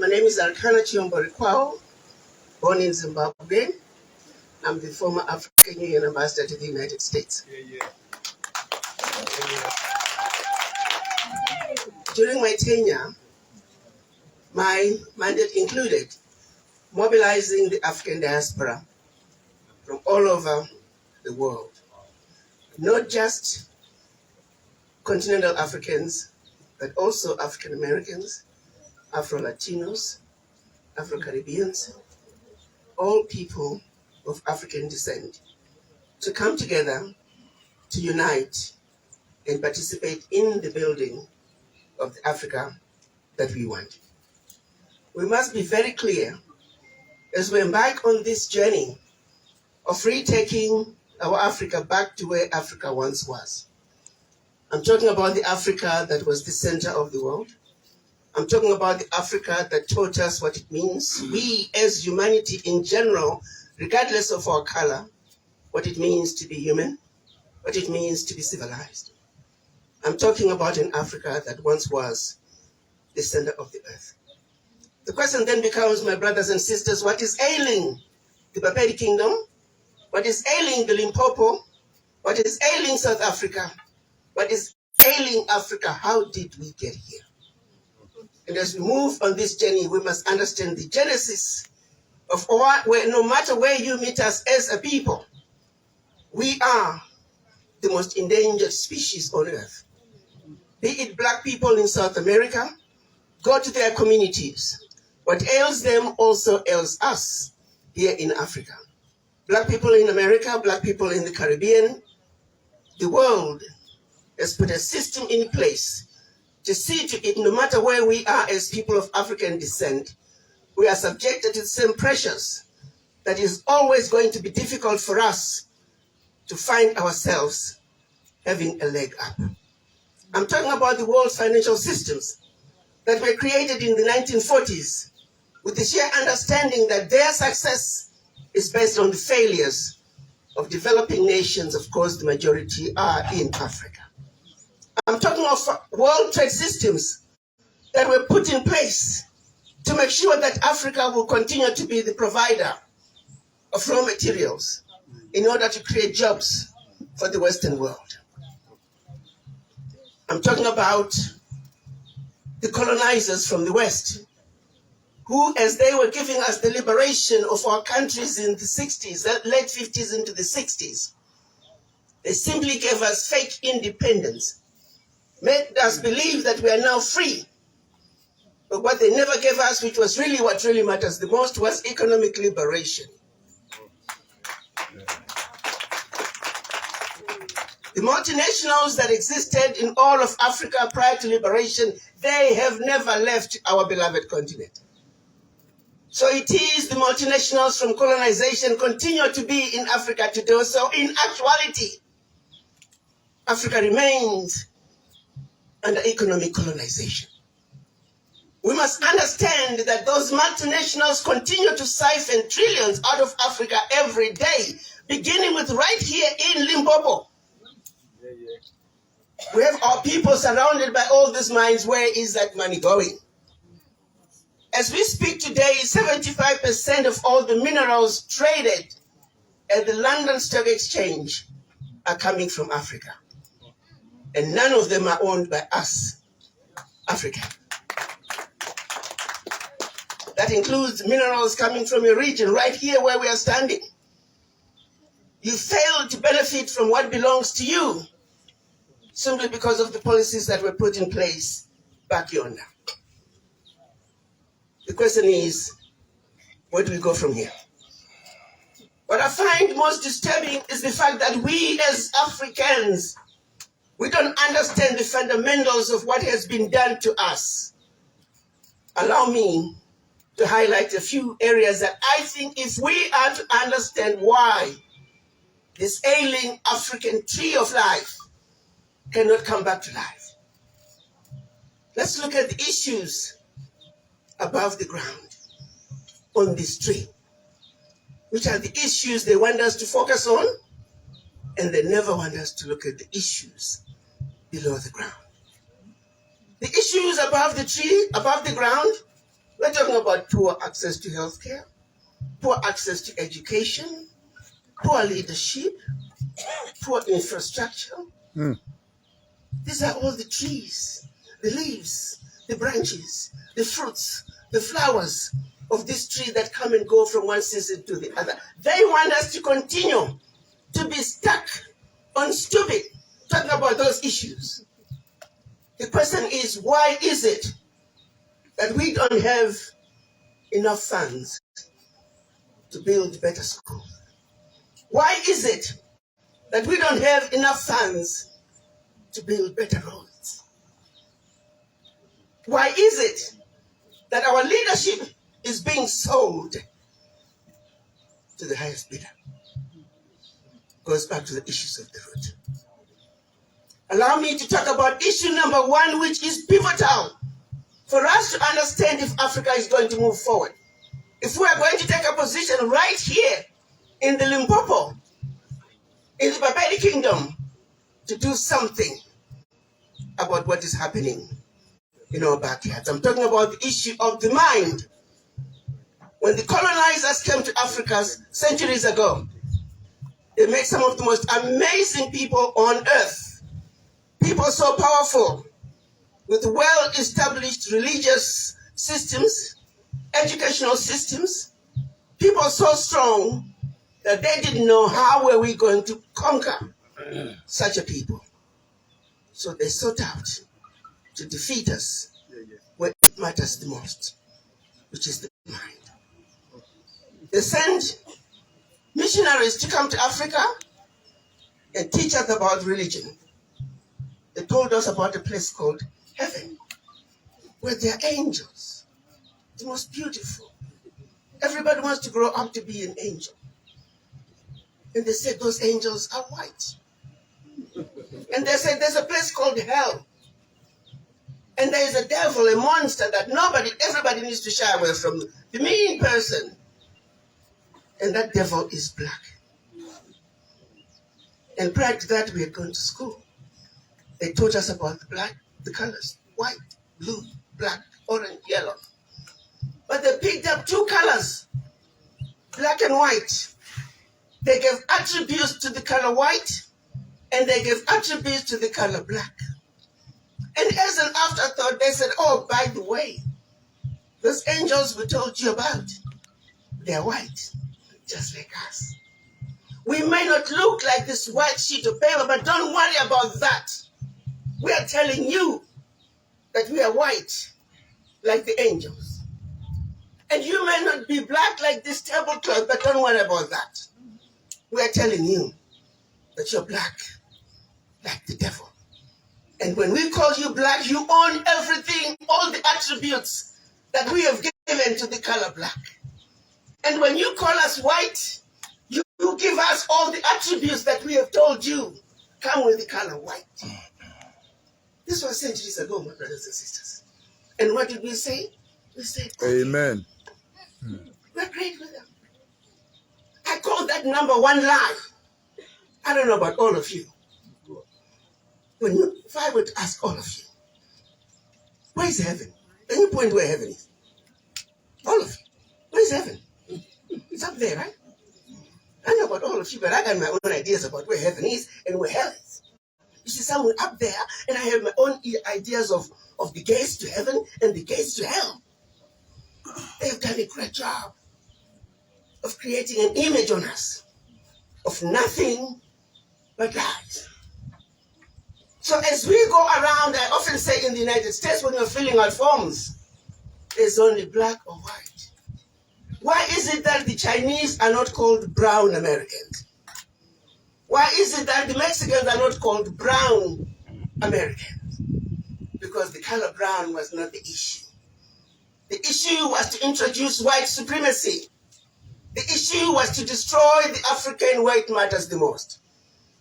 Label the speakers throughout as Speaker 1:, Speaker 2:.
Speaker 1: My name is Arikana Chihombori Quao, born in Zimbabwe. I'm the former African Union ambassador to the United States. During my tenure, my mandate included mobilizing the African diaspora from all over the world, not just continental Africans, but also African Americans, Afro-Latinos, Afro-Caribbeans, all people of African descent, to come together, to unite, and participate in the building of the Africa that we want. We must be very clear as we embark on this journey of retaking our Africa back to where Africa once was. I'm talking about the Africa that was the center of the world. I'm talking about the Africa that taught us what it means, we as humanity in general, regardless of our color, what it means to be human, what it means to be civilized. I'm talking about an Africa that once was the center of the earth. The question then becomes, my brothers and sisters, what is ailing the Barbary Kingdom? What is ailing the Limpopo? What is ailing South Africa? What is ailing Africa? How did we get here? And as we move on this journey, we must understand the genesis of where no matter where you meet us as a people, we are the most endangered species on earth. Be it black people in South America, go to their communities. What ails them also ails us here in Africa. Black people in America, black people in the Caribbean, the world has put a system in place to see to it, no matter where we are as people of African descent, we are subjected to the same pressures that is always going to be difficult for us to find ourselves having a leg up. I'm talking about the world's financial systems that were created in the 1940s with the sheer understanding that their success is based on the failures of developing nations. Of course, the majority are in Africa. I'm talking of world trade systems that were put in place to make sure that Africa will continue to be the provider of raw materials in order to create jobs for the Western world. I'm talking about the colonizers from the West, who, as they were giving us the liberation of our countries in the 60s, late 50s into the 60s, they simply gave us fake independence, made us believe that we are now free. But what they never gave us, which was really what really matters the most, was economic liberation. The multinationals that existed in all of Africa prior to liberation, they have never left our beloved continent. So it is the multinationals from colonization continue to be in Africa today. So in actuality, Africa remains under economic colonization. We must understand that those multinationals continue to siphon trillions out of Africa every day, beginning with right here in Limpopo. We have our people surrounded by all these mines. Where is that money going? As we speak today, 75% of all the minerals traded at the London Stock Exchange are coming from Africa. And none of them are owned by us, Africa. That includes minerals coming from a region right here where we are standing. You fail to benefit from what belongs to you simply because of the policies that were put in place back yonder. The question is, where do we go from here? What I find most disturbing is the fact that we as Africans, we don't understand the fundamentals of what has been done to us. Allow me to highlight a few areas that I think if we are to understand why this ailing African tree of life cannot come back to life. Let's look at the issues above the ground on this tree, which are the issues they want us to focus on, and they never want us to look at the issues below the ground. The issues above the tree, above the ground, we're talking talking about poor access to healthcare, poor access to education, poor leadership, poor infrastructure. These are all the trees, the leaves, the branches, the fruits, the flowers of this tree that come and go from one season to the other. They want us to continue to be stuck on stupid, talking about those issues. The question is, why is it that we don't have enough funds to build better schools? Why is it that we don't have enough funds to build better roads? Why is it that our leadership is being sold to the highest bidder? Goes back to the issues of the root. Allow me to talk about issue number one, which is pivotal for us to understand if Africa is going to move forward. If we are going to take a position right here in the Limpopo, in the Barbary Kingdom, to do something about what is happening in our backyards. I'm talking about the issue of the mind. When the colonizers came to Africa centuries ago, they made some of the most amazing people on earth. People so powerful, with well-established religious systems, educational systems, people so strong that they didn't know how were we going to conquer such a people. So they sought out to defeat us where it matters the most, which is the mind. They sent missionaries to come to Africa and teach us about religion. They told us about a place called heaven, where there are angels, the most beautiful. Everybody wants to grow up to be an angel. And they said those angels are white. And they said there's a place called hell. And there is a devil, a monster that everybody needs to shy away from, the mean person. And that devil is black. And prior to that, we had gone to school. They taught us about the colors, white, blue, black, orange, yellow. But they picked up two colors, black and white. They gave attributes to the color white, and they gave attributes to the color black. And as an afterthought, they said, oh, by the way, those angels we told you about, they're white, just like us. We may not look like this white sheet of paper, but don't worry about that. We are telling you that we are white, like the angels. And you may not be black like this tablecloth, but don't worry about that. We are telling you that you're black, like the devil. And when we call you black, you own everything, all the attributes that we have given to the color black. And when you call us white, you give us all the attributes that we have told you come with the color white. This was centuries ago, my brothers and sisters. And what did we say? We said, okay,
Speaker 2: amen.
Speaker 1: we're great with them. I call that number one lie. I don't know about all of you. If I were to ask all of you, where is heaven? Can you point where heaven is? All of you. Where is heaven? It's up there, right? I know about all of you, but I got my own ideas about where heaven is and where hell is. You see, somewhere up there, and I have my own ideas of the gates to heaven and the gates to hell. They've done a great job of creating an image on us of nothing but lies. So as we go around, I often say in the United States, when you're filling out forms, there's only black or white. Why is it that the Chinese are not called brown Americans? Why is it that the Mexicans are not called brown Americans? Because the color brown was not the issue. The issue was to introduce white supremacy. The issue was to destroy the African where it matters the most.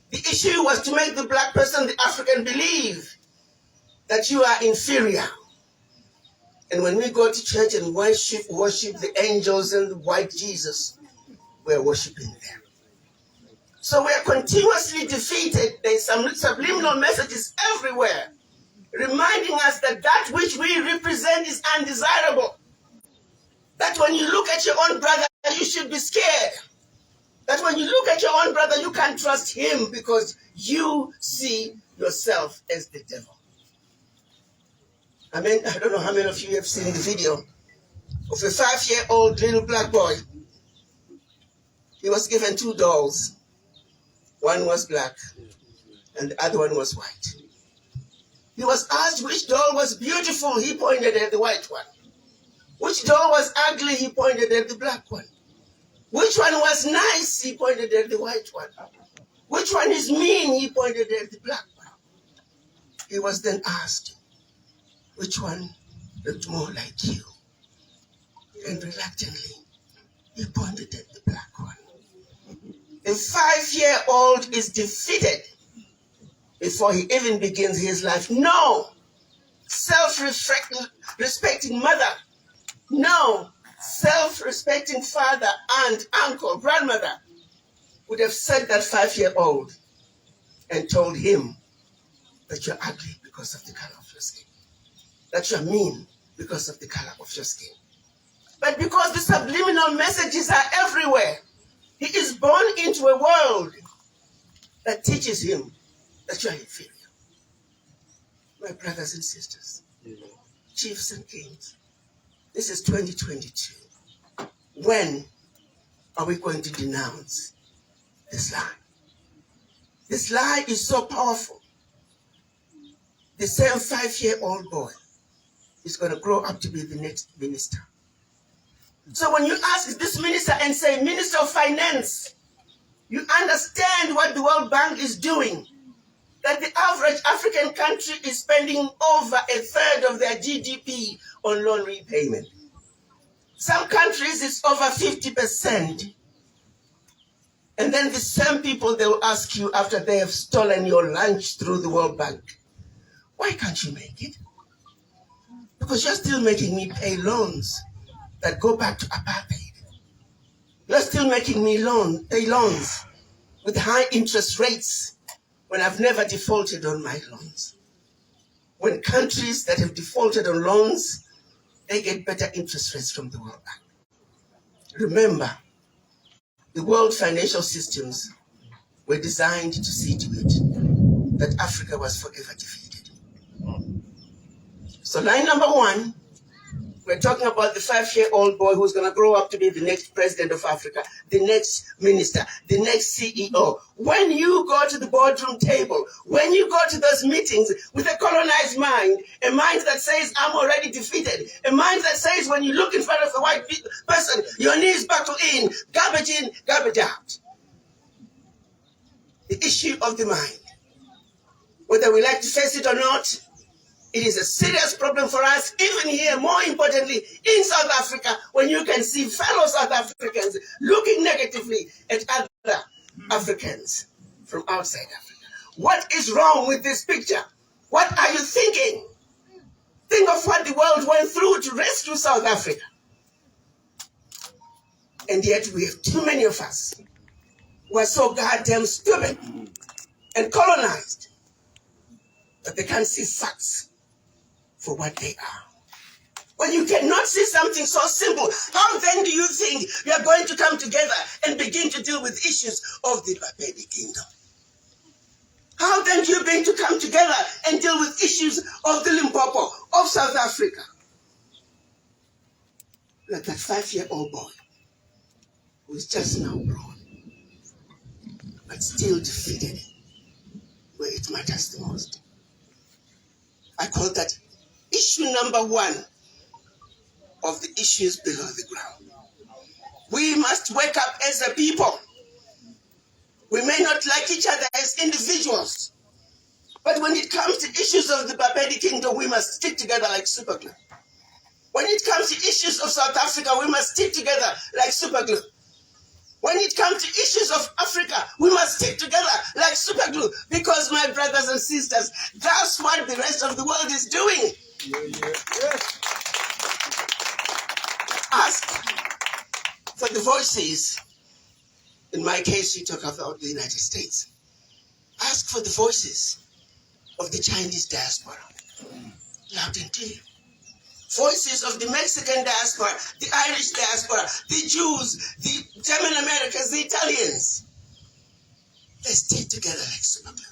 Speaker 1: The issue was to make the black person, the African, believe that you are inferior. And when we go to church and worship the angels and the white Jesus, we're worshiping them. So we are continuously defeated. There's some subliminal messages everywhere, reminding us that that which we represent is undesirable. at your own brother, you should be scared. That when you look at your own brother, you can't trust him because you see yourself as the devil. I mean, I don't know how many of you have seen the video of a 5-year-old little black boy. He was given 2 dolls. One was black and the other one was white. He was asked which doll was beautiful. He pointed at the white one. Which doll was ugly? He pointed at the black one. Which one was nice? He pointed at the white one. Which one is mean? He pointed at the black one. He was then asked, which one looked more like you? And reluctantly, he pointed at the black one. A 5-year-old is defeated before he even begins his life. No self-respecting mother, no self-respecting father, aunt, uncle, grandmother would have said that 5-year-old and told him that you're ugly because of the color of your skin, that you're mean because of the color of your skin. But because the subliminal messages are everywhere, he is born into a world that teaches him that you are inferior. My brothers and sisters, chiefs and kings, this is 2022. When are we going to denounce this lie? This lie is so powerful. The same 5-year-old boy is going to grow up to be the next minister. So when you ask this minister and say, Minister of Finance, you understand what the World Bank is doing, that the average African country is spending over 1/3 of their GDP on loan repayment. Some countries it's over 50%. And then the same people, they will ask you after they have stolen your lunch through the World Bank, why can't you make it? Because you're still making me pay loans that go back to apartheid. You're still making me pay loans with high interest rates when I've never defaulted on my loans. When countries that have defaulted on loans, they get better interest rates from the World Bank. Remember, the world financial systems were designed to see to it that Africa was forever defeated. So line number 1, we're talking about the 5-year-old boy who's going to grow up to be the next president of Africa, the next minister, the next CEO. When you go to the boardroom table, when you go to those meetings with a colonized mind, a mind that says, I'm already defeated, a mind that says when you look in front of a white person, your knees buckle in, garbage out. The issue of the mind, whether we like to face it or not, it is a serious problem for us, even here, more importantly, in South Africa, when you can see fellow South Africans looking negatively at other Africans from outside Africa. What is wrong with this picture? What are you thinking? Think of what the world went through to rescue South Africa. And yet we have too many of us who are so goddamn stupid and colonized that they can't see facts for what they are. When you cannot see something so simple, how then do you think we are going to come together and begin to deal with issues of the Barbadian Kingdom? How then do you begin to come together and deal with issues of the Limpopo, of South Africa? Like that 5-year-old boy who is just now grown, but still defeated where it matters the most. I call that issue number 1 of the issues below the ground. We must wake up as a people. We may not like each other as individuals, but when it comes to issues of the Barbadian Kingdom, we must stick together like superglue. When it comes to issues of South Africa, we must stick together like superglue. When it comes to issues of Africa, we must stick together like superglue, because, my brothers and sisters, that's what the rest of the world is doing. Yes. Ask for the voices. In my case, you talk about the United States. Ask for the voices of the Chinese diaspora, loud and clear. voices of the Mexican diaspora, the Irish diaspora, the Jews, the German Americans, the Italians. They stay together like superglue.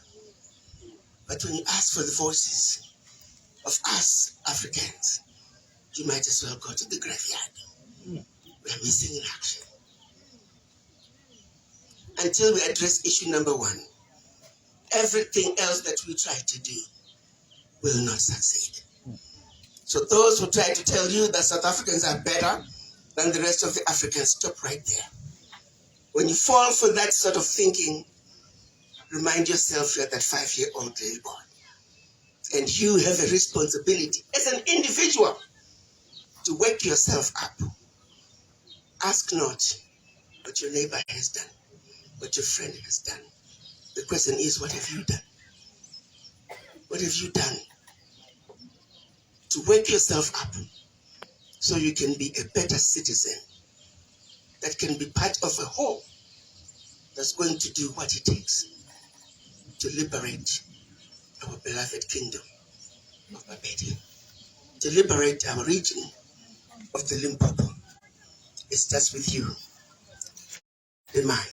Speaker 1: But when you ask for the voices of us Africans, you might as well go to the graveyard. We are missing in action. Until we address issue number one, everything else that we try to do will not succeed. So those who try to tell you that South Africans are better than the rest of the Africans, stop right there. When you fall for that sort of thinking, remind yourself you're that 5-year-old little boy. And you have a responsibility as an individual to wake yourself up. Ask not what your neighbor has done, what your friend has done. The question is, what have you done? What have you done to wake yourself up so you can be a better citizen that can be part of a whole that's going to do what it takes to liberate our beloved kingdom of Barbadian, to liberate our region of the Limpopo. It starts with you, the mind.